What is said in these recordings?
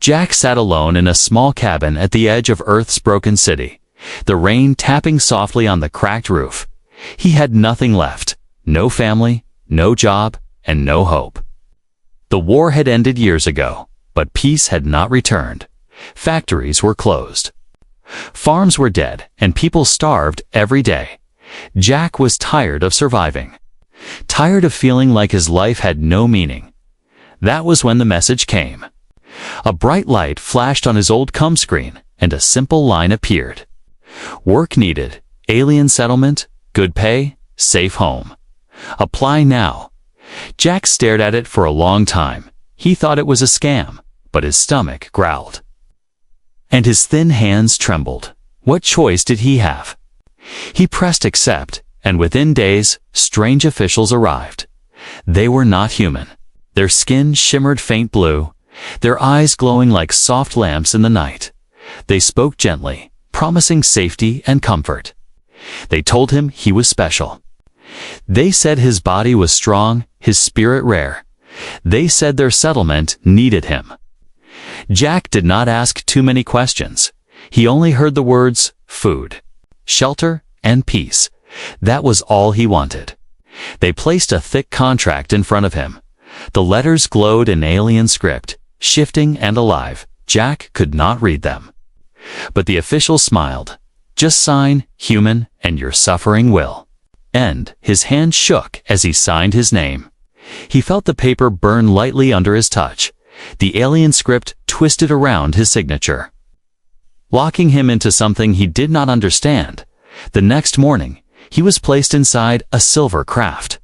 Jack sat alone in a small cabin at the edge of Earth's broken city, the rain tapping softly on the cracked roof. He had nothing left, no family, no job, and no hope. The war had ended years ago, but peace had not returned. Factories were closed. Farms were dead, and people starved every day. Jack was tired of surviving, tired of feeling like his life had no meaning. That was when the message came. A bright light flashed on his old COM screen, and a simple line appeared. Work needed, alien settlement, good pay, safe home. Apply now. Jack stared at it for a long time. He thought it was a scam, but his stomach growled. And his thin hands trembled. What choice did he have? He pressed accept, and within days, strange officials arrived. They were not human. Their skin shimmered faint blue, their eyes glowing like soft lamps in the night. They spoke gently, promising safety and comfort. They told him he was special. They said his body was strong, his spirit rare. They said their settlement needed him. Jack did not ask too many questions. He only heard the words, food, shelter, and peace. That was all he wanted. They placed a thick contract in front of him. The letters glowed in alien script, shifting and alive. Jack could not read them. But the official smiled. Just sign, human, and your suffering will end. His hand shook as he signed his name. He felt the paper burn lightly under his touch. The alien script twisted around his signature, locking him into something he did not understand. The next morning, he was placed inside a silver craft.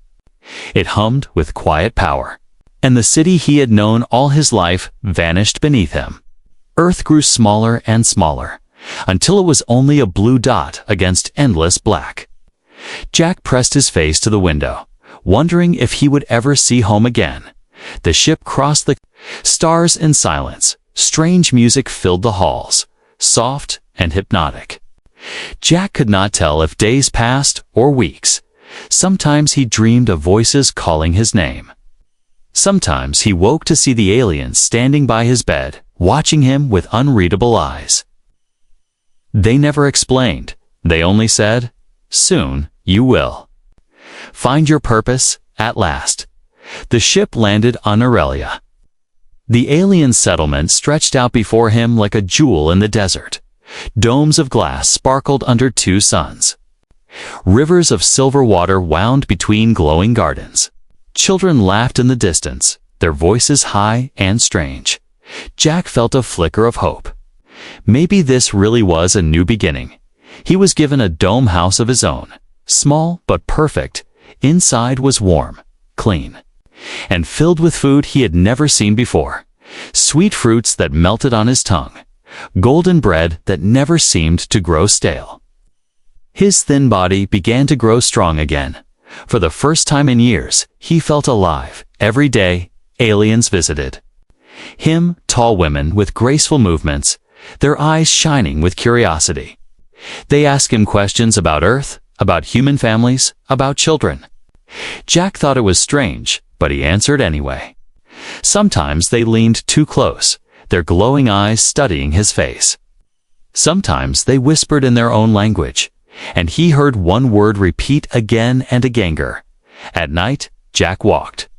It hummed with quiet power, and the city he had known all his life vanished beneath him. Earth grew smaller and smaller, until it was only a blue dot against endless black. Jack pressed his face to the window, wondering if he would ever see home again. The ship crossed the stars in silence. Strange music filled the halls, soft and hypnotic. Jack could not tell if days passed or weeks. Sometimes he dreamed of voices calling his name. Sometimes he woke to see the aliens standing by his bed, watching him with unreadable eyes. They never explained. They only said, "Soon you will find your purpose at last." The ship landed on Aurelia. The alien settlement stretched out before him like a jewel in the desert. Domes of glass sparkled under two suns. Rivers of silver water wound between glowing gardens. Children laughed in the distance, their voices high and strange. Jack felt a flicker of hope. Maybe this really was a new beginning. He was given a dome house of his own, small but perfect. Inside was warm, clean, and filled with food he had never seen before. Sweet fruits that melted on his tongue, golden bread that never seemed to grow stale. His thin body began to grow strong again. For the first time in years, he felt alive. Every day, aliens visited him, tall women with graceful movements, their eyes shining with curiosity. They asked him questions about Earth, about human families, about children. Jack thought it was strange, but he answered anyway. Sometimes they leaned too close, their glowing eyes studying his face. Sometimes they whispered in their own language, and he heard one word repeat again and again. At night, Jack walked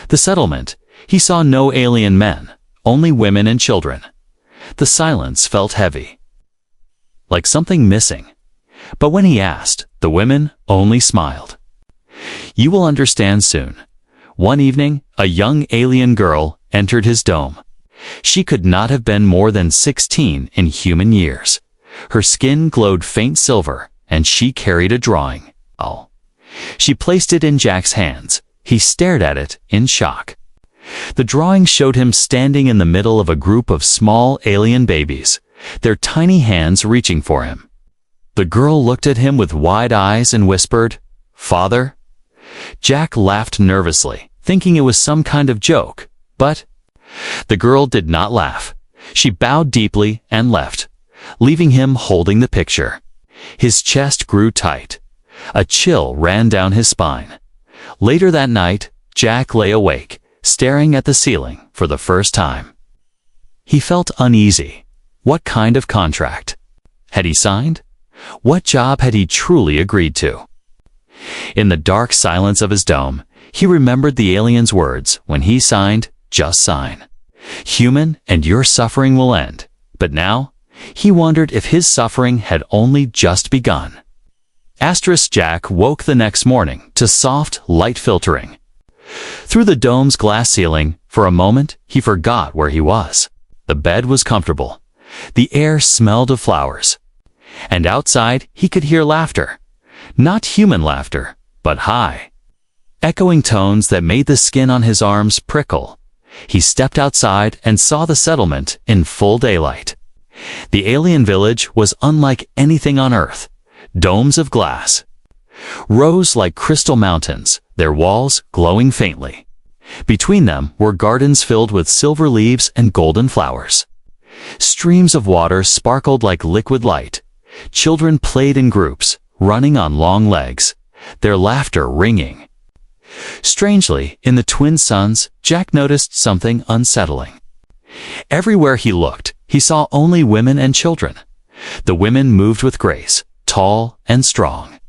the settlement. He saw no alien men, only women and children. The silence felt heavy, like something missing. But when he asked, the women only smiled. "You will understand soon." One evening, a young alien girl entered his dome. She could not have been more than 16 in human years. Her skin glowed faint silver, and she carried a drawing. Oh. She placed it in Jack's hands. He stared at it in shock. The drawing showed him standing in the middle of a group of small alien babies, their tiny hands reaching for him. The girl looked at him with wide eyes and whispered, "Father?" Jack laughed nervously, thinking it was some kind of joke, but the girl did not laugh. She bowed deeply and left, leaving him holding the picture. His chest grew tight. A chill ran down his spine. Later that night, Jack lay awake, staring at the ceiling for the first time. He felt uneasy. What kind of contract had he signed? What job had he truly agreed to? In the dark silence of his dome, he remembered the alien's words when he signed, "Just sign. Human, and your suffering will end." But now, he wondered if his suffering had only just begun. Jack woke the next morning to soft light filtering through the dome's glass ceiling. For a moment, he forgot where he was. The bed was comfortable. The air smelled of flowers. And outside, he could hear laughter. Not human laughter, but high, echoing tones that made the skin on his arms prickle. He stepped outside and saw the settlement in full daylight. The alien village was unlike anything on Earth. Domes of glass rose like crystal mountains, their walls glowing faintly. Between them were gardens filled with silver leaves and golden flowers. Streams of water sparkled like liquid light. Children played in groups, running on long legs, their laughter ringing. Strangely, in the twin suns, Jack noticed something unsettling. Everywhere he looked, he saw only women and children. The women moved with grace, tall and strong,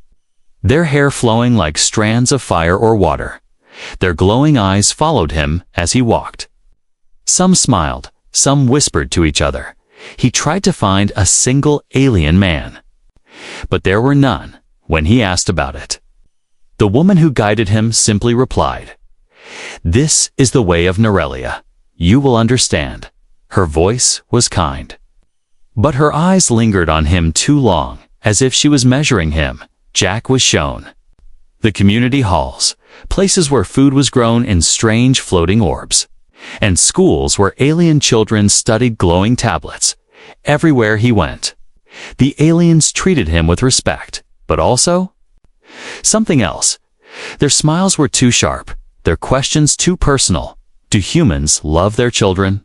their hair flowing like strands of fire or water. Their glowing eyes followed him as he walked. Some smiled, some whispered to each other. He tried to find a single alien man, but there were none when he asked about it. The woman who guided him simply replied, "This is the way of Norelia. You will understand." Her voice was kind, but her eyes lingered on him too long, as if she was measuring him. Jack was shown the community halls, places where food was grown in strange floating orbs, and schools where alien children studied glowing tablets. Everywhere he went, the aliens treated him with respect, but also something else. Their smiles were too sharp, their questions too personal. Do humans love their children?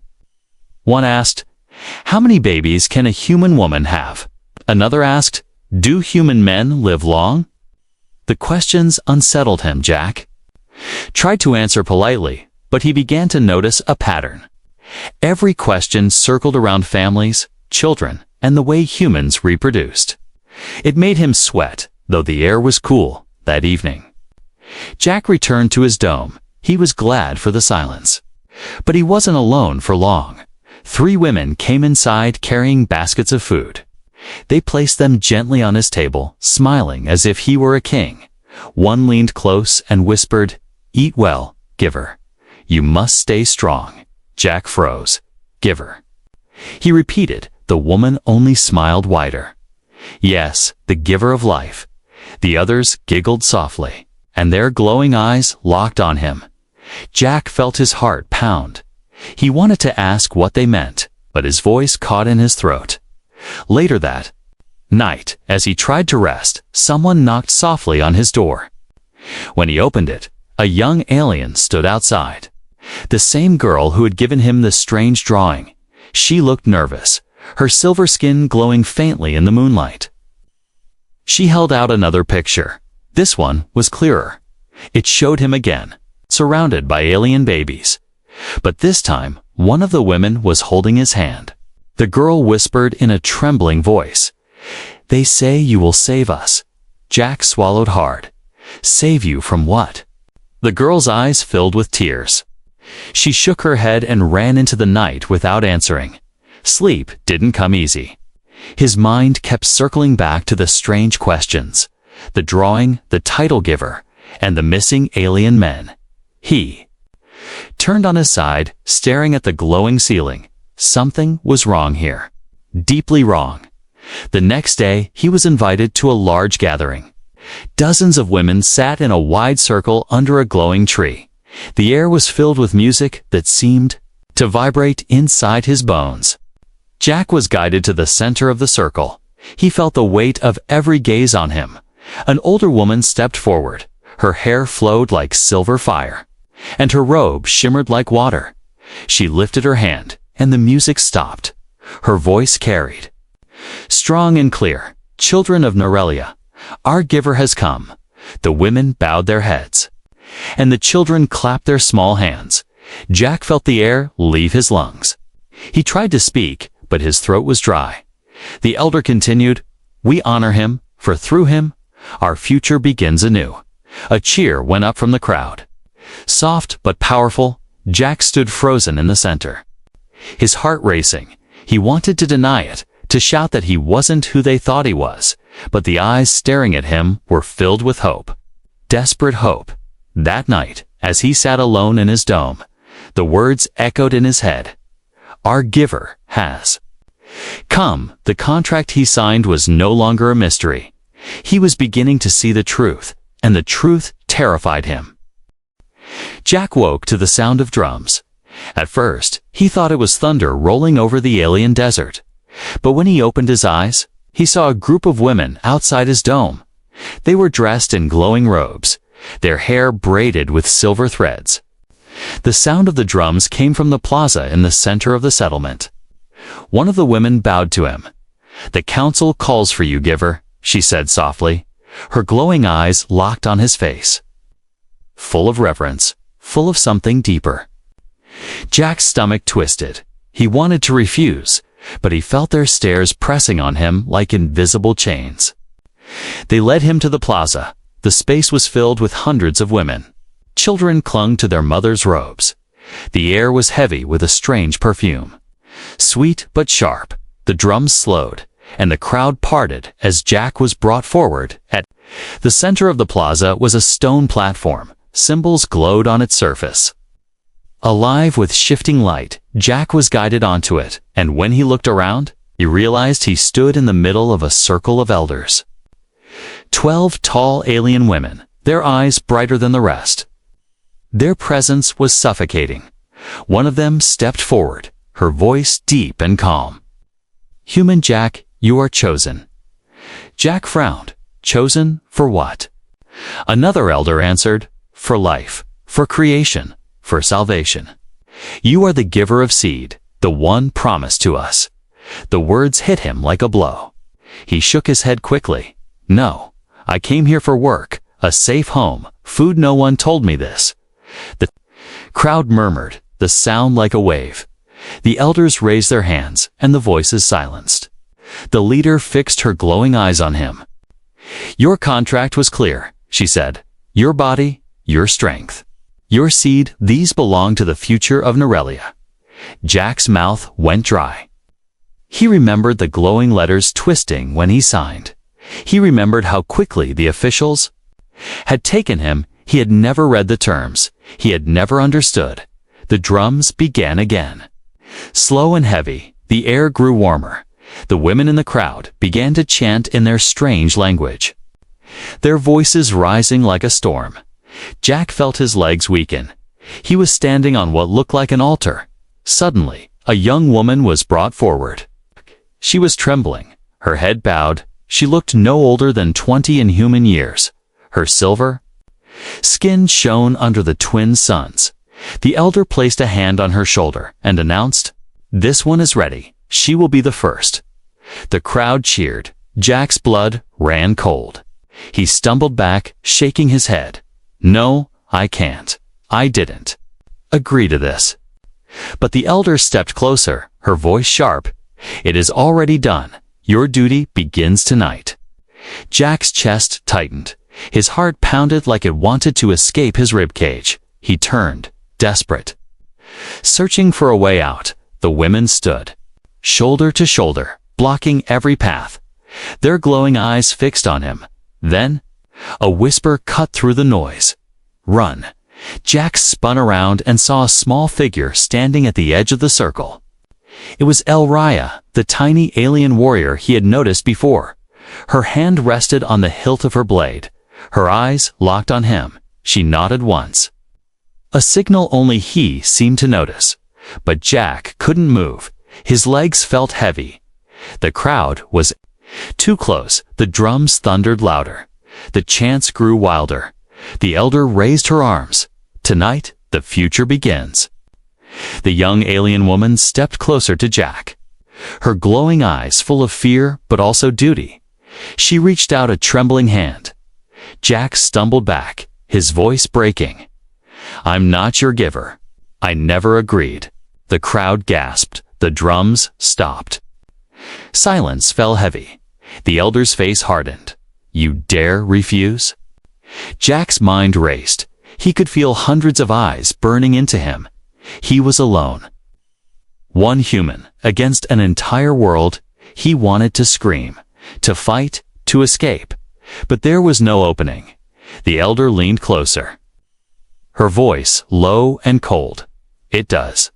One asked, "How many babies can a human woman have?" Another asked, "Do human men live long?" The questions unsettled him. Jack tried to answer politely, but he began to notice a pattern. Every question circled around families, children, and the way humans reproduced. It made him sweat, though the air was cool that evening. Jack returned to his dome. He was glad for the silence. But he wasn't alone for long. 3 women came inside carrying baskets of food. They placed them gently on his table, smiling as if he were a king. One leaned close and whispered, "Eat well, giver. You must stay strong." Jack froze. "Giver." He repeated. The woman only smiled wider. "Yes, the giver of life." The others giggled softly, and their glowing eyes locked on him. Jack felt his heart pound. He wanted to ask what they meant, but his voice caught in his throat. Later that night, as he tried to rest, someone knocked softly on his door. When he opened it, a young alien stood outside. The same girl who had given him the strange drawing. She looked nervous, her silver skin glowing faintly in the moonlight. She held out another picture. This one was clearer. It showed him again, surrounded by alien babies. But this time, one of the women was holding his hand. The girl whispered in a trembling voice, "They say you will save us." Jack swallowed hard. Save you from what? The girl's eyes filled with tears. She shook her head and ran into the night without answering. Sleep didn't come easy. His mind kept circling back to the strange questions, the drawing, the title giver, and the missing alien men. He turned on his side, staring at the glowing ceiling. Something was wrong here. Deeply wrong. The next day, he was invited to a large gathering. Dozens of women sat in a wide circle under a glowing tree. The air was filled with music that seemed to vibrate inside his bones. Jack was guided to the center of the circle. He felt the weight of every gaze on him. An older woman stepped forward. Her hair flowed like silver fire, and her robe shimmered like water. She lifted her hand, and the music stopped. Her voice carried, strong and clear, "Children of Norelia, our giver has come." The women bowed their heads, and the children clapped their small hands. Jack felt the air leave his lungs. He tried to speak, but his throat was dry. The elder continued, "We honor him, for through him, our future begins anew." A cheer went up from the crowd. Soft but powerful, Jack stood frozen in the center. His heart racing, he wanted to deny it, to shout that he wasn't who they thought he was, but the eyes staring at him were filled with hope. Desperate hope. That night, as he sat alone in his dome, the words echoed in his head. Our giver has come. The contract he signed was no longer a mystery. He was beginning to see the truth, and the truth terrified him. Jack woke to the sound of drums. At first, he thought it was thunder rolling over the alien desert. But when he opened his eyes, he saw a group of women outside his dome. They were dressed in glowing robes, their hair braided with silver threads. The sound of the drums came from the plaza in the center of the settlement. One of the women bowed to him. "The council calls for you, giver," she said softly. Her glowing eyes locked on his face. Full of reverence, full of something deeper. Jack's stomach twisted. He wanted to refuse, but he felt their stares pressing on him like invisible chains. They led him to the plaza. The space was filled with hundreds of women. Children clung to their mothers' robes. The air was heavy with a strange perfume. Sweet but sharp, the drums slowed, and the crowd parted as Jack was brought forward. At the center of the plaza was a stone platform. Symbols glowed on its surface. Alive with shifting light, Jack was guided onto it, and when he looked around, he realized he stood in the middle of a circle of elders. 12 tall alien women, their eyes brighter than the rest. Their presence was suffocating. One of them stepped forward, her voice deep and calm. "Human Jack, you are chosen." Jack frowned. Chosen for what? Another elder answered, "For life, for creation, for salvation. You are the giver of seed, the one promised to us." The words hit him like a blow. He shook his head quickly. "No, I came here for work, a safe home, food. No one told me this." The crowd murmured, the sound like a wave. The elders raised their hands, and the voices silenced. The leader fixed her glowing eyes on him. "Your contract was clear," she said. "Your body, your strength. Your seed, these belong to the future of Norelia." Jack's mouth went dry. He remembered the glowing letters twisting when he signed. He remembered how quickly the officials had taken him. He had never read the terms. He had never understood. The drums began again. Slow and heavy, the air grew warmer. The women in the crowd began to chant in their strange language, their voices rising like a storm. Jack felt his legs weaken. He was standing on what looked like an altar. Suddenly, a young woman was brought forward. She was trembling, her head bowed. She looked no older than 20 in human years. Her silver skin shone under the twin suns. The elder placed a hand on her shoulder and announced, "This one is ready. She will be the first." The crowd cheered. Jack's blood ran cold. He stumbled back, shaking his head. "No, I can't. I didn't agree to this." But the elder stepped closer, her voice sharp. "It is already done. Your duty begins tonight." Jack's chest tightened. His heart pounded like it wanted to escape his ribcage. He turned, desperate. Searching for a way out, the women stood, shoulder to shoulder, blocking every path, their glowing eyes fixed on him. Then, a whisper cut through the noise. "Run." Jack spun around and saw a small figure standing at the edge of the circle. It was El Raya, the tiny alien warrior he had noticed before. Her hand rested on the hilt of her blade. Her eyes locked on him. She nodded once. A signal only he seemed to notice. But Jack couldn't move. His legs felt heavy. The crowd was too close. The drums thundered louder. The chants grew wilder. The elder raised her arms. "Tonight, the future begins." The young alien woman stepped closer to Jack, her glowing eyes full of fear but also duty. She reached out a trembling hand. Jack stumbled back, his voice breaking. "I'm not your giver. I never agreed." The crowd gasped. The drums stopped. Silence fell heavy. The elder's face hardened. You dare refuse? Jack's mind raced. He could feel hundreds of eyes burning into him. He was alone. One human against an entire world. He wanted to scream, to fight, to escape. But there was no opening. The elder leaned closer. Her voice low and cold. It does.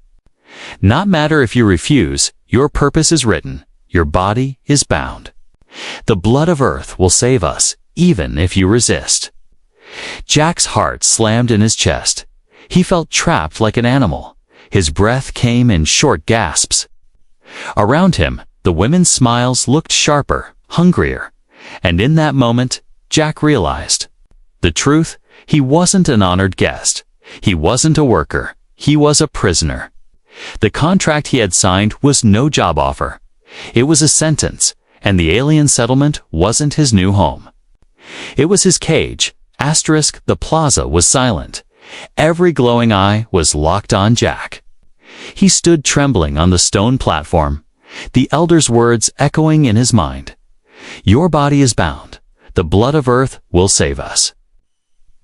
Not matter if you refuse, your purpose is written. Your body is bound. The blood of earth will save us, even if you resist. Jack's heart slammed in his chest. He felt trapped like an animal. His breath came in short gasps. Around him, the women's smiles looked sharper, hungrier. And in that moment, Jack realized. The truth, he wasn't an honored guest. He wasn't a worker. He was a prisoner. The contract he had signed was no job offer. It was a sentence, and the alien settlement wasn't his new home. It was his cage. The plaza was silent. Every glowing eye was locked on Jack. He stood trembling on the stone platform, the elder's words echoing in his mind. Your body is bound. The blood of earth will save us.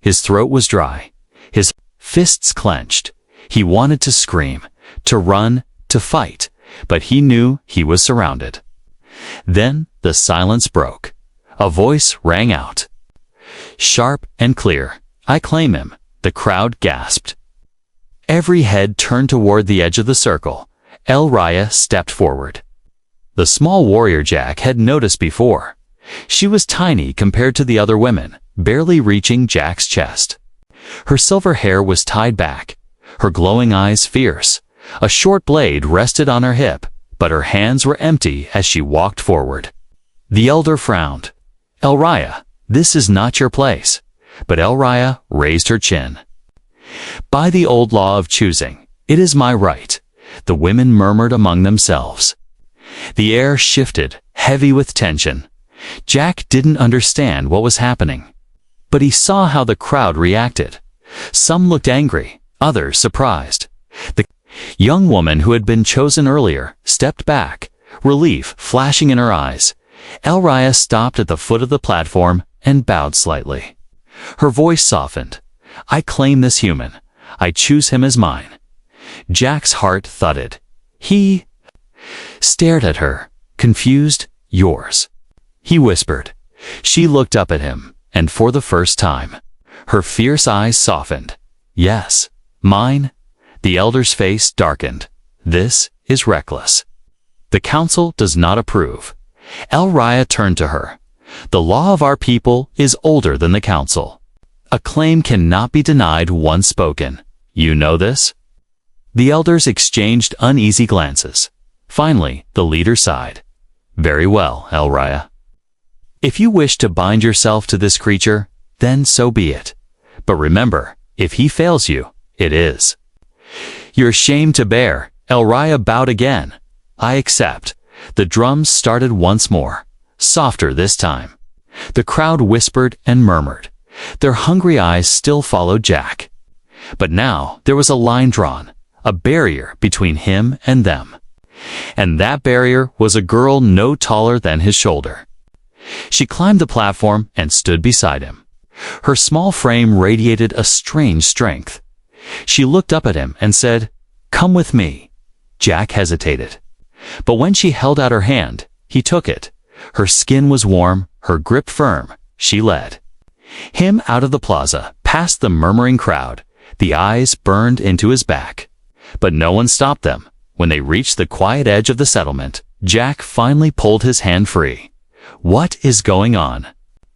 His throat was dry. His fists clenched. He wanted to scream, to run, to fight, but he knew he was surrounded. Then the silence broke. A voice rang out. Sharp and clear. I claim him. The crowd gasped. Every head turned toward the edge of the circle. El Raya stepped forward. The small warrior Jack had noticed before. She was tiny compared to the other women, barely reaching Jack's chest. Her silver hair was tied back, her glowing eyes fierce. A short blade rested on her hip, but her hands were empty as she walked forward. The elder frowned. El Raya, this is not your place. But El Raya raised her chin. By the old law of choosing, it is my right. The women murmured among themselves. The air shifted, heavy with tension. Jack didn't understand what was happening. But he saw how the crowd reacted. Some looked angry, others surprised. The young woman who had been chosen earlier stepped back, relief flashing in her eyes. El Raya stopped at the foot of the platform and bowed slightly. Her voice softened. I claim this human. I choose him as mine. Jack's heart thudded. He stared at her, confused. Yours. He whispered. She looked up at him, and for the first time, her fierce eyes softened. Yes, mine. The elder's face darkened. This is reckless. The council does not approve. El Raya turned to her. The law of our people is older than the council. A claim cannot be denied once spoken. You know this? The elders exchanged uneasy glances. Finally, the leader sighed. Very well, El Raya. If you wish to bind yourself to this creature, then so be it. But remember, if he fails you, it is your shame to bear. El Raya bowed again. I accept. The drums started once more, softer this time. The crowd whispered and murmured. Their hungry eyes still followed Jack. But now there was a line drawn, a barrier between him and them. And that barrier was a girl no taller than his shoulder. She climbed the platform and stood beside him. Her small frame radiated a strange strength. She looked up at him and said, "Come with me." Jack hesitated. But when she held out her hand, he took it. Her skin was warm, her grip firm. She led him out of the plaza, past the murmuring crowd. The eyes burned into his back. But no one stopped them. When they reached the quiet edge of the settlement, Jack finally pulled his hand free. What is going on?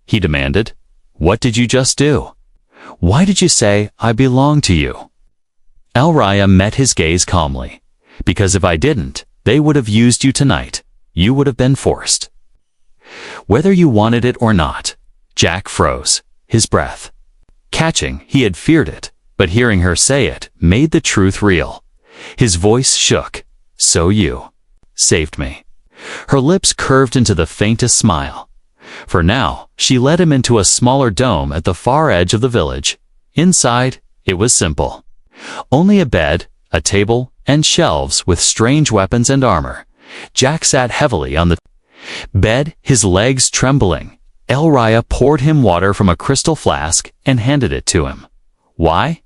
He demanded. What did you just do? Why did you say, I belong to you? El Raya met his gaze calmly. Because if I didn't, they would have used you tonight. You would have been forced. Whether you wanted it or not. Jack froze, his breath catching. He had feared it, but hearing her say it made the truth real. His voice shook. So you saved me. Her lips curved into the faintest smile. For now, she led him into a smaller dome at the far edge of the village. Inside, it was simple. Only a bed, a table, and shelves with strange weapons and armor. Jack sat heavily on the bed, his legs trembling. Elrya poured him water from a crystal flask and handed it to him. "Why?"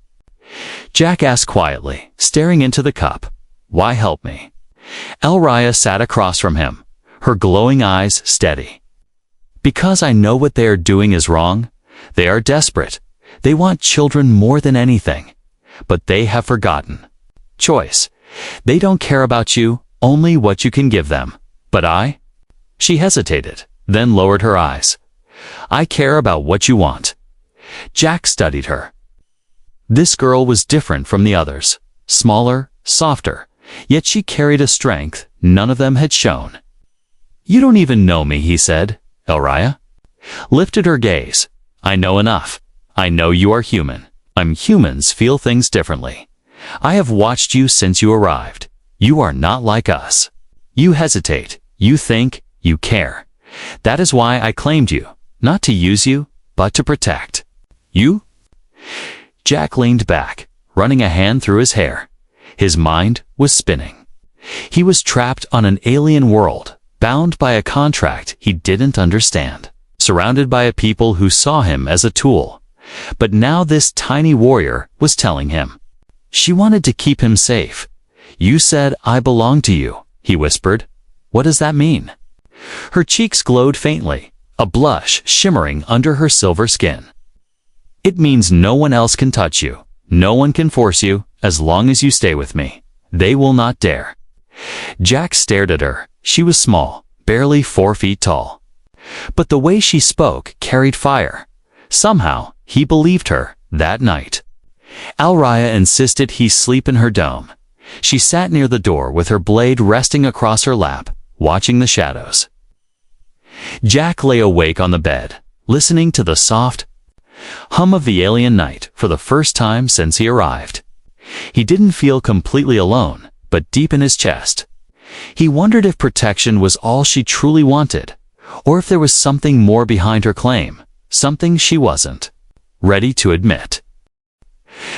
Jack asked quietly, staring into the cup. "Why help me?" Elrya sat across from him, her glowing eyes steady. "Because I know what they are doing is wrong. They are desperate. They want children more than anything. But they have forgotten choice. They don't care about you, only what you can give them. But I?" She hesitated, then lowered her eyes. "I care about what you want." Jack studied her. This girl was different from the others, smaller, softer, yet she carried a strength none of them had shown. "You don't even know me," he said. Elrya lifted her gaze. "I know enough. I know you are human. Humans feel things differently. I have watched you since you arrived. You are not like us. You hesitate, you think, you care. That is why I claimed you, not to use you, but to protect you." Jack leaned back, running a hand through his hair. His mind was spinning. He was trapped on an alien world, bound by a contract he didn't understand, surrounded by a people who saw him as a tool. But now this tiny warrior was telling him. She wanted to keep him safe. "You said I belong to you," he whispered. "What does that mean?" Her cheeks glowed faintly, a blush shimmering under her silver skin. "It means no one else can touch you. No one can force you, as long as you stay with me. They will not dare." Jack stared at her. She was small, barely 4 feet tall. But the way she spoke carried fire. Somehow, he believed her that night. Elrya insisted he sleep in her dome. She sat near the door with her blade resting across her lap, watching the shadows. Jack lay awake on the bed, listening to the soft hum of the alien night for the first time since he arrived. He didn't feel completely alone, but deep in his chest. He wondered if protection was all she truly wanted, or if there was something more behind her claim, something she wasn't ready to admit.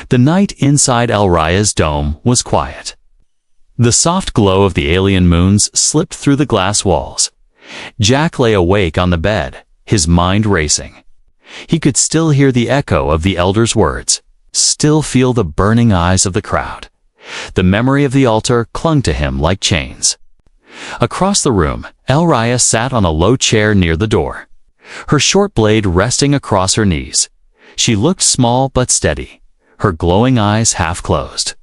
The night inside Elrya's dome was quiet. The soft glow of the alien moons slipped through the glass walls. Jack lay awake on the bed, his mind racing. He could still hear the echo of the elder's words, still feel the burning eyes of the crowd. The memory of the altar clung to him like chains. Across the room, Elrya sat on a low chair near the door, her short blade resting across her knees. She looked small but steady, her glowing eyes half closed.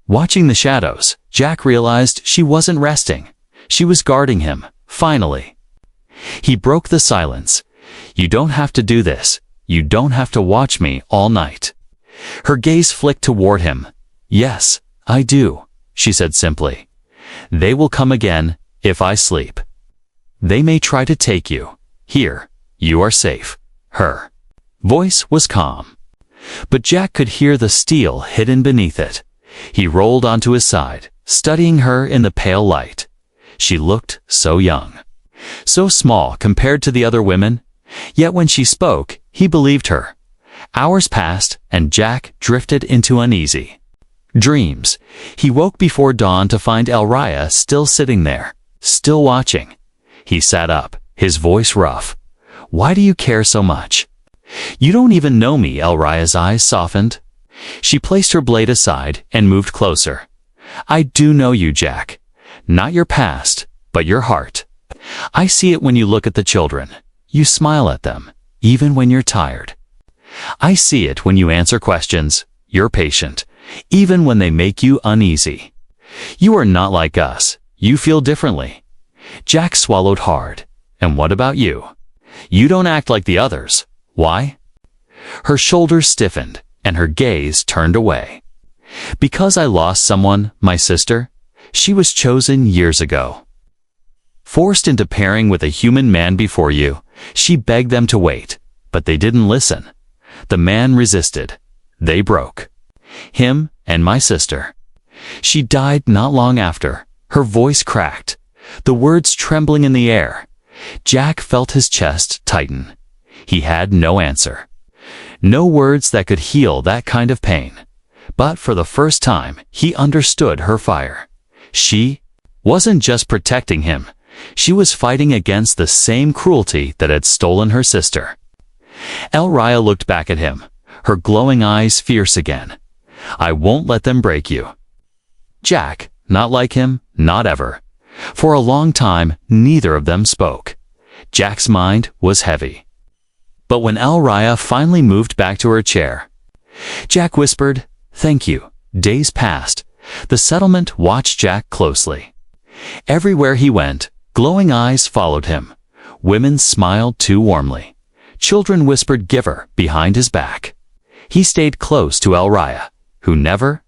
Watching the shadows, Jack realized she wasn't resting. She was guarding him, finally. He broke the silence. "You don't have to do this. You don't have to watch me all night." Her gaze flicked toward him. "Yes, I do," she said simply. "They will come again if I sleep. They may try to take you. Here, you are safe." Her voice was calm, but Jack could hear the steel hidden beneath it. He rolled onto his side, studying her in the pale light. She looked so young, so small compared to the other women, yet when she spoke, he believed her. Hours passed, and Jack drifted into uneasy dreams. He woke before dawn to find Elrya still sitting there, still watching. He sat up, his voice rough. "Why do you care so much?" "You don't even know me." Elrya's eyes softened. She placed her blade aside and moved closer. "I do know you, Jack. Not your past, but your heart. I see it when you look at the children. You smile at them, even when you're tired. I see it when you answer questions. You're patient, even when they make you uneasy. You are not like us. You feel differently." Jack swallowed hard. "And what about you? You don't act like the others. Why?" Her shoulders stiffened, and her gaze turned away. "Because I lost someone, my sister. She was chosen years ago. Forced into pairing with a human man before you, she begged them to wait, but they didn't listen. The man resisted. They broke. Him and my sister. She died not long after." Her voice cracked, the words trembling in the air. Jack felt his chest tighten. He had no answer. No words that could heal that kind of pain. But for the first time, he understood her fire. She wasn't just protecting him. She was fighting against the same cruelty that had stolen her sister. Elrya looked back at him, her glowing eyes fierce again. "I won't let them break you." Jack, not like him, not ever. For a long time, neither of them spoke. Jack's mind was heavy. But when Elrya finally moved back to her chair, Jack whispered, "Thank you." Days passed. The settlement watched Jack closely. Everywhere he went, glowing eyes followed him. Women smiled too warmly. Children whispered "Giver" behind his back. He stayed close to Elrya, who never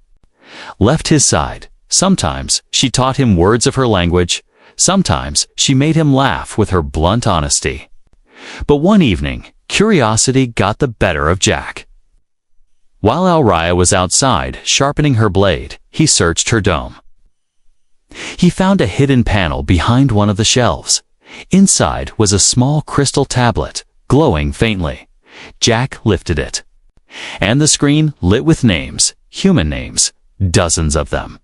left his side. Sometimes she taught him words of her language. Sometimes she made him laugh with her blunt honesty. But one evening, curiosity got the better of Jack. While Elrya was outside sharpening her blade, he searched her dome. He found a hidden panel behind one of the shelves. Inside was a small crystal tablet, glowing faintly. Jack lifted it. And the screen lit with names, human names, dozens of them.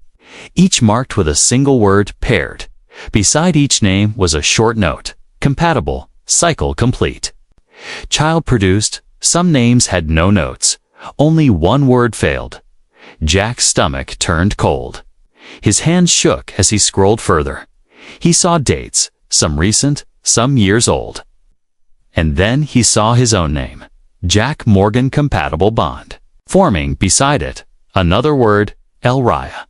Each marked with a single word, paired. Beside each name was a short note, compatible, cycle complete. Child produced, some names had no notes. Only one word failed. Jack's stomach turned cold. His hands shook as he scrolled further. He saw dates, some recent, some years old. And then he saw his own name, Jack Morgan Compatible Bond. Forming beside it, another word, Elrya.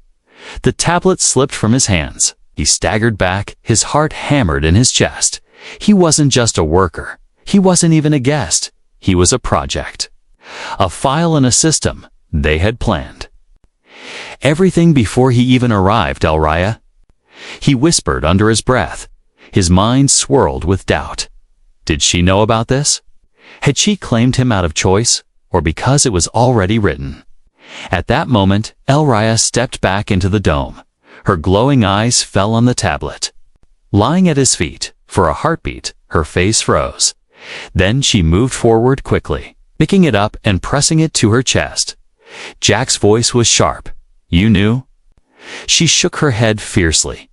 The tablet slipped from his hands. He staggered back, his heart hammered in his chest. He wasn't just a worker. He wasn't even a guest. He was a project. A file in a system they had planned. "Everything before he even arrived, Elrya," he whispered under his breath. His mind swirled with doubt. Did she know about this? Had she claimed him out of choice, or because it was already written? At that moment, Elrya stepped back into the dome. Her glowing eyes fell on the tablet. Lying at his feet, for a heartbeat, her face froze. Then she moved forward quickly, picking it up and pressing it to her chest. Jack's voice was sharp. "You knew?" She shook her head fiercely.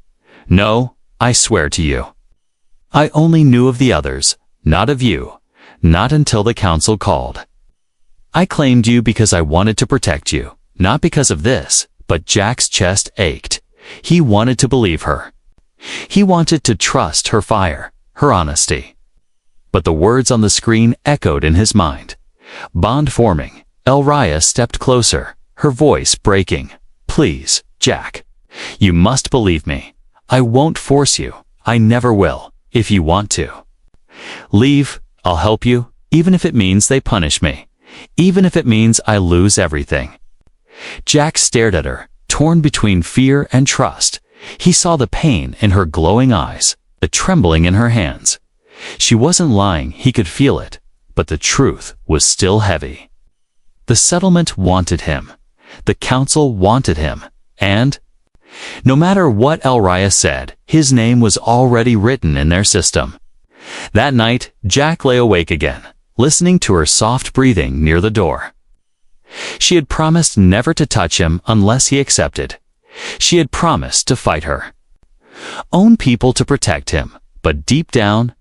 "No, I swear to you. I only knew of the others, not of you, not until the council called. I claimed you because I wanted to protect you, not because of this." But Jack's chest ached. He wanted to believe her. He wanted to trust her fire, her honesty. But the words on the screen echoed in his mind. Bond forming. Elrya stepped closer, her voice breaking. "Please, Jack. You must believe me. I won't force you. I never will, if you want to. Leave, I'll help you, even if it means they punish me. Even if it means I lose everything." Jack stared at her, torn between fear and trust. He saw the pain in her glowing eyes, the trembling in her hands. She wasn't lying, he could feel it, but the truth was still heavy. The settlement wanted him. The council wanted him. And no matter what Elrya said, his name was already written in their system. That night, Jack lay awake again, listening to her soft breathing near the door. She had promised never to touch him unless he accepted. She had promised to fight her. Own people to protect him, but deep down,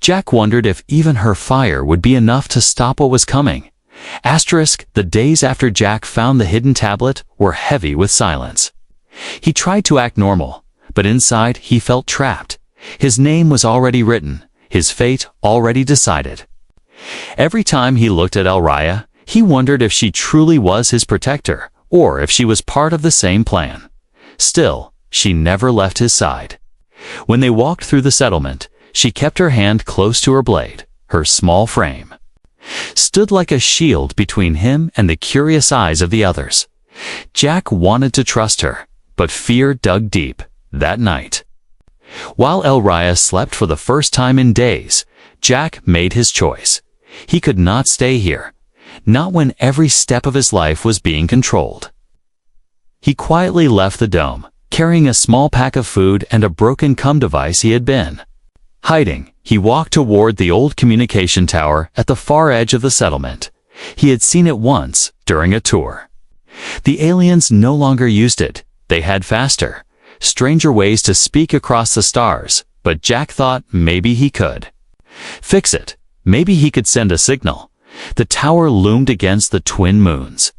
Jack wondered if even her fire would be enough to stop what was coming. The days after Jack found the hidden tablet were heavy with silence. He tried to act normal, but inside he felt trapped. His name was already written, his fate already decided. Every time he looked at Elrya, he wondered if she truly was his protector, or if she was part of the same plan. Still, she never left his side. When they walked through the settlement, she kept her hand close to her blade. Her small frame stood like a shield between him and the curious eyes of the others. Jack wanted to trust her, but fear dug deep that night. While Elrya slept for the first time in days, Jack made his choice. He could not stay here, not when every step of his life was being controlled. He quietly left the dome, carrying a small pack of food and a broken comm device he had been hiding. He walked toward the old communication tower at the far edge of the settlement. He had seen it once during a tour. The aliens no longer used it. They had faster, stranger ways to speak across the stars, but Jack thought maybe he could fix it. Maybe he could send a signal. The tower loomed against the twin moons.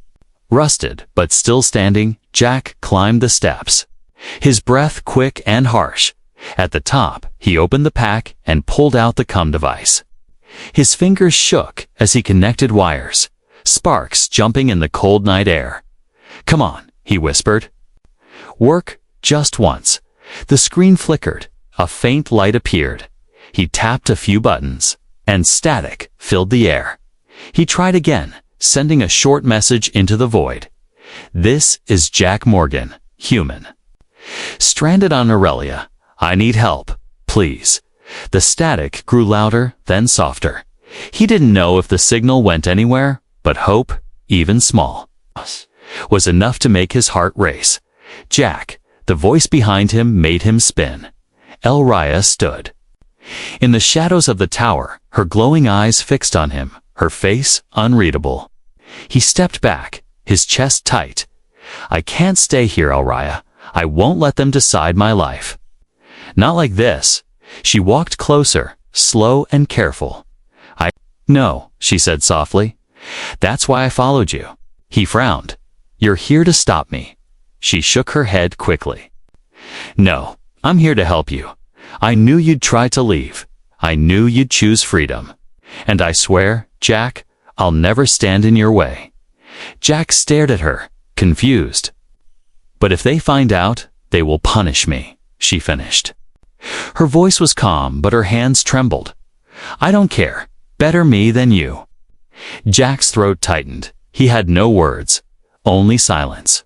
Rusted, but still standing, Jack climbed the steps, his breath quick and harsh. At the top, he opened the pack and pulled out the COM device. His fingers shook as he connected wires, sparks jumping in the cold night air. "Come on," he whispered. "Work just once." The screen flickered. A faint light appeared. He tapped a few buttons, and static filled the air. He tried again, sending a short message into the void. "This is Jack Morgan, human. Stranded on Aurelia. I need help, please." The static grew louder, then softer. He didn't know if the signal went anywhere, but hope, even small, was enough to make his heart race. Jack, the voice behind him made him spin. Elraya stood in the shadows of the tower, her glowing eyes fixed on him, her face unreadable. He stepped back, his chest tight. "I can't stay here, Elraya. I won't let them decide my life." "Not like this." She walked closer, slow and careful. "No," she said softly. "That's why I followed you." He frowned. "You're here to stop me." She shook her head quickly. "No, I'm here to help you. I knew you'd try to leave. I knew you'd choose freedom. And I swear, Jack, I'll never stand in your way." Jack stared at her, confused. "But if they find out, they will punish me," she finished. Her voice was calm, but her hands trembled. "I don't care. Better me than you." Jack's throat tightened. He had no words, only silence.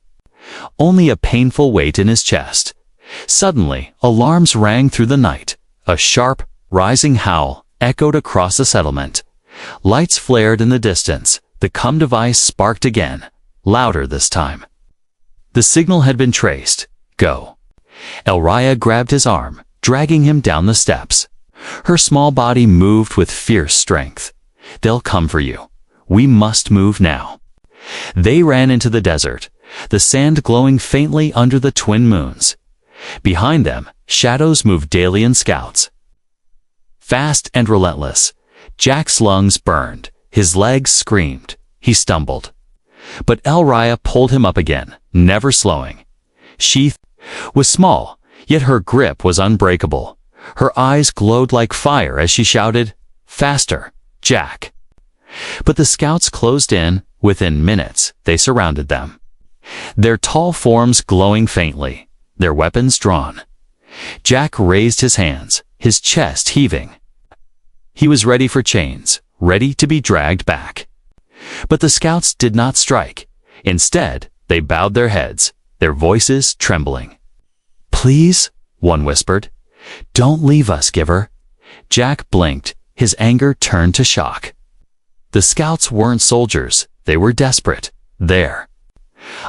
Only a painful weight in his chest. Suddenly, alarms rang through the night. A sharp, rising howl echoed across the settlement. Lights flared in the distance. The COM device sparked again, louder this time. The signal had been traced. Go. Elraya grabbed his arm, dragging him down the steps. Her small body moved with fierce strength. "They'll come for you. We must move now." They ran into the desert, the sand glowing faintly under the twin moons. Behind them, shadows moved Dalian scouts. Fast and relentless, Jack's lungs burned, his legs screamed, he stumbled. But Elraya pulled him up again, never slowing. She was small, yet her grip was unbreakable. Her eyes glowed like fire as she shouted, "Faster, Jack." But the scouts closed in. Within minutes, they surrounded them, their tall forms glowing faintly, their weapons drawn. Jack raised his hands, his chest heaving. He was ready for chains, ready to be dragged back. But the scouts did not strike. Instead, they bowed their heads, their voices trembling. "Please," one whispered. "Don't leave us, Giver." Jack blinked, his anger turned to shock. The scouts weren't soldiers, they were desperate. Their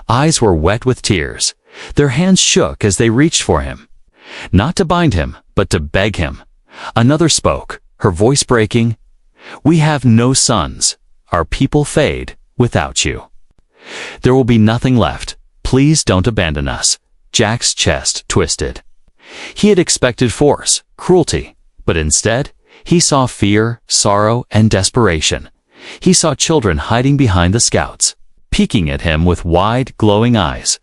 eyes were wet with tears. Their hands shook as they reached for him. Not to bind him, but to beg him. Another spoke, her voice breaking. "We have no sons. Our people fade without you. There will be nothing left. Please don't abandon us." Jack's chest twisted. He had expected force, cruelty, but instead, he saw fear, sorrow, and desperation. He saw children hiding behind the scouts, peeking at him with wide, glowing eyes.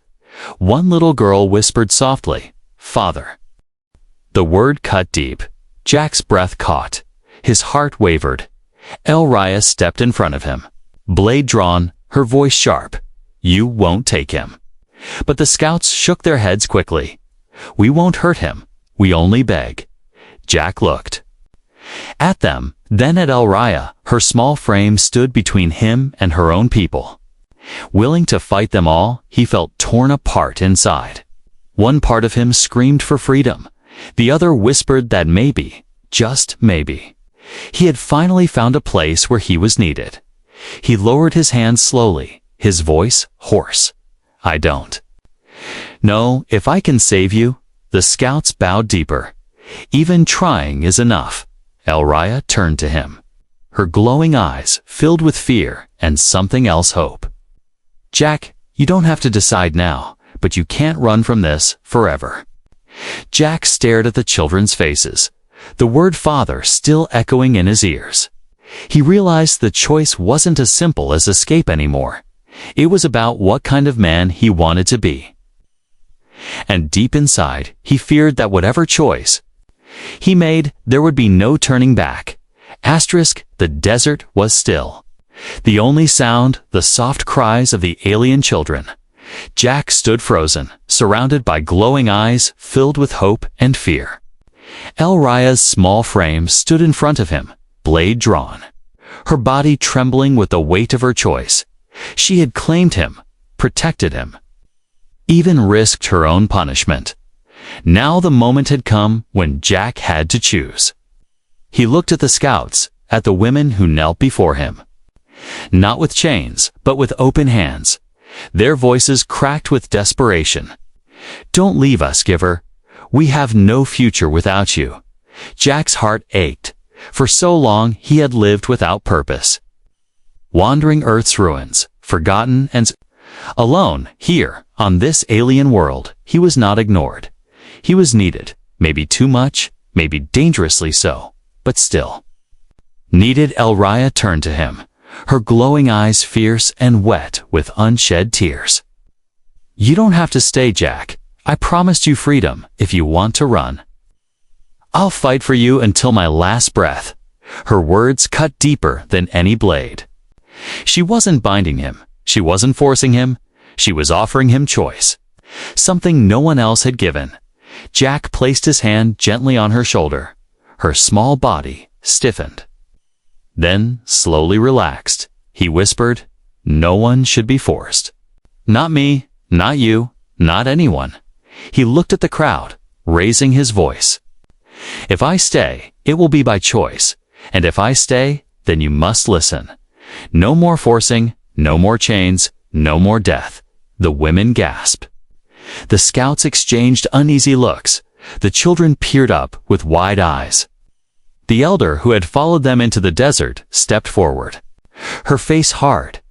One little girl whispered softly, "Father." The word cut deep. Jack's breath caught. His heart wavered. Elraya stepped in front of him, blade drawn, her voice sharp. "You won't take him." But the scouts shook their heads quickly. "We won't hurt him. We only beg." Jack looked at them, then at Elraya. Her small frame stood between him and her own people. Willing to fight them all, he felt torn apart inside. One part of him screamed for freedom. The other whispered that maybe, just maybe, he had finally found a place where he was needed. He lowered his hands slowly, his voice hoarse. "I don't know if I can save you." The scouts bowed deeper. "Even trying is enough." Elraya turned to him, her glowing eyes filled with fear and something else, hope. "Jack, You don't have to decide now, but you can't run from this forever." Jack stared at the children's faces, the word father still echoing in his ears. He realized the choice wasn't as simple as escape anymore. It was about what kind of man he wanted to be. And deep inside, he feared that whatever choice he made, there would be no turning back. The desert was still. The only sound, the soft cries of the alien children. Jack stood frozen, surrounded by glowing eyes filled with hope and fear. El-Raya's small frame stood in front of him, blade drawn, her body trembling with the weight of her choice. She had claimed him, protected him, even risked her own punishment. Now the moment had come when Jack had to choose. He looked at the scouts, at the women who knelt before him. Not with chains, but with open hands. Their voices cracked with desperation. "Don't leave us, Giver. We have no future without you." Jack's heart ached. For so long he had lived without purpose, wandering Earth's ruins, forgotten and alone. Here, on this alien world, he was not ignored. He was needed, maybe too much, maybe dangerously so, but still needed. El-Raya turned to him, her glowing eyes fierce and wet with unshed tears. "You don't have to stay, Jack. I promised you freedom if you want to run. I'll fight for you until my last breath." Her words cut deeper than any blade. She wasn't binding him. She wasn't forcing him. She was offering him choice, something no one else had given. Jack placed his hand gently on her shoulder. Her small body stiffened, then slowly relaxed. He whispered, "No one should be forced. Not me, not you, not anyone." He looked at the crowd, raising his voice. "If I stay, it will be by choice. And if I stay, then you must listen. No more forcing, no more chains, no more death." The women gasped. The scouts exchanged uneasy looks. The children peered up with wide eyes. The elder who had followed them into the desert stepped forward, her face hard.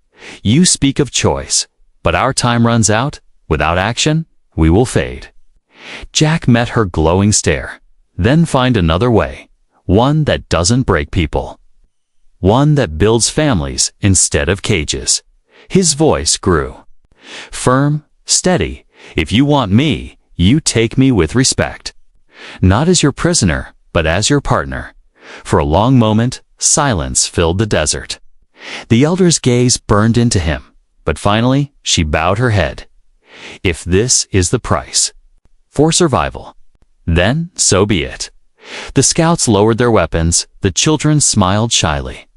"You speak of choice, but our time runs out. Without action, we will fade." Jack met her glowing stare. "Then find another way, one that doesn't break people, one that builds families instead of cages." His voice grew firm, steady. "If you want me, you take me with respect. Not as your prisoner, but as your partner." For a long moment, silence filled the desert. The elder's gaze burned into him, but finally she bowed her head. "If this is the price for survival, then so be it." The scouts lowered their weapons. The children smiled shyly.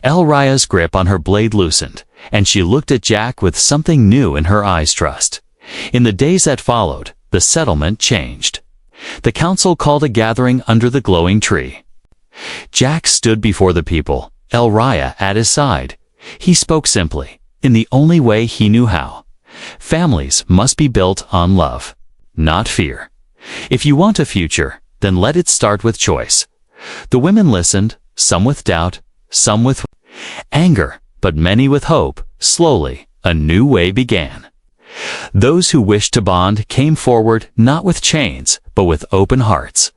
El-Raya's grip on her blade loosened, and she looked at Jack with something new in her eyes. Trust. In the days that followed, the settlement changed. The council called a gathering under the glowing tree. Jack stood before the people, El-Raya at his side. He spoke simply, in the only way he knew how. Families must be built on love, not fear. If you want a future, then let it start with choice. The women listened, some with doubt, some with anger, but many with hope. Slowly, a new way began. Those who wished to bond came forward, not with chains, but with open hearts.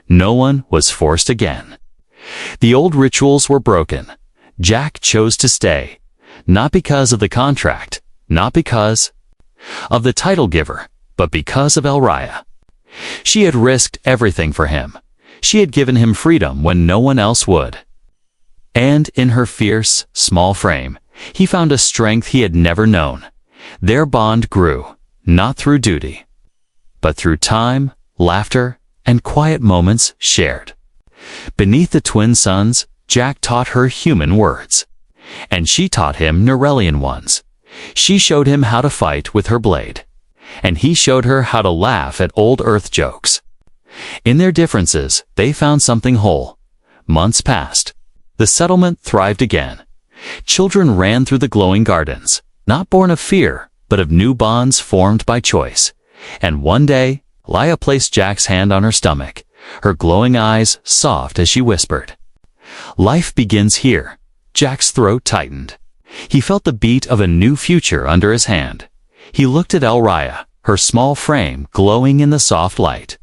No one was forced again. The old rituals were broken. Jack chose to stay, not because of the contract, not because of the title giver, but because of El-Raya. She had risked everything for him. She had given him freedom when no one else would. And in her fierce, small frame, he found a strength he had never known. Their bond grew, not through duty, but through time, laughter, and quiet moments shared. Beneath the twin suns, Jack taught her human words, and she taught him Neuralian ones. She showed him how to fight with her blade, and he showed her how to laugh at old Earth jokes. In their differences, they found something whole. Months passed. The settlement thrived again. Children ran through the glowing gardens, not born of fear, but of new bonds formed by choice. And one day, Laya placed Jack's hand on her stomach, her glowing eyes soft as she whispered, "Life begins here." Jack's throat tightened. He felt the beat of a new future under his hand. He looked at Elraya, her small frame glowing in the soft light.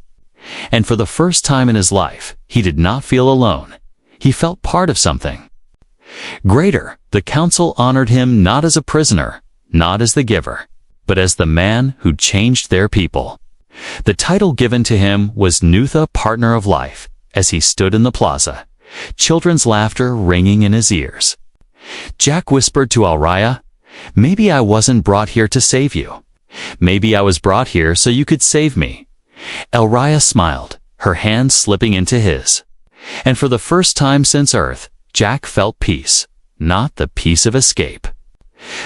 And for the first time in his life, he did not feel alone. He felt part of something greater. The council honored him not as a prisoner, not as the giver, but as the man who changed their people. The title given to him was Nutha, Partner of Life, as he stood in the plaza, children's laughter ringing in his ears. Jack whispered to Elraya, "Maybe I wasn't brought here to save you. Maybe I was brought here so you could save me." Elraya smiled, her hand slipping into his. And for the first time since Earth, Jack felt peace, not the peace of escape,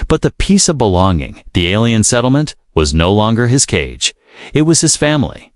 but the peace of belonging. The alien settlement was no longer his cage. It was his family.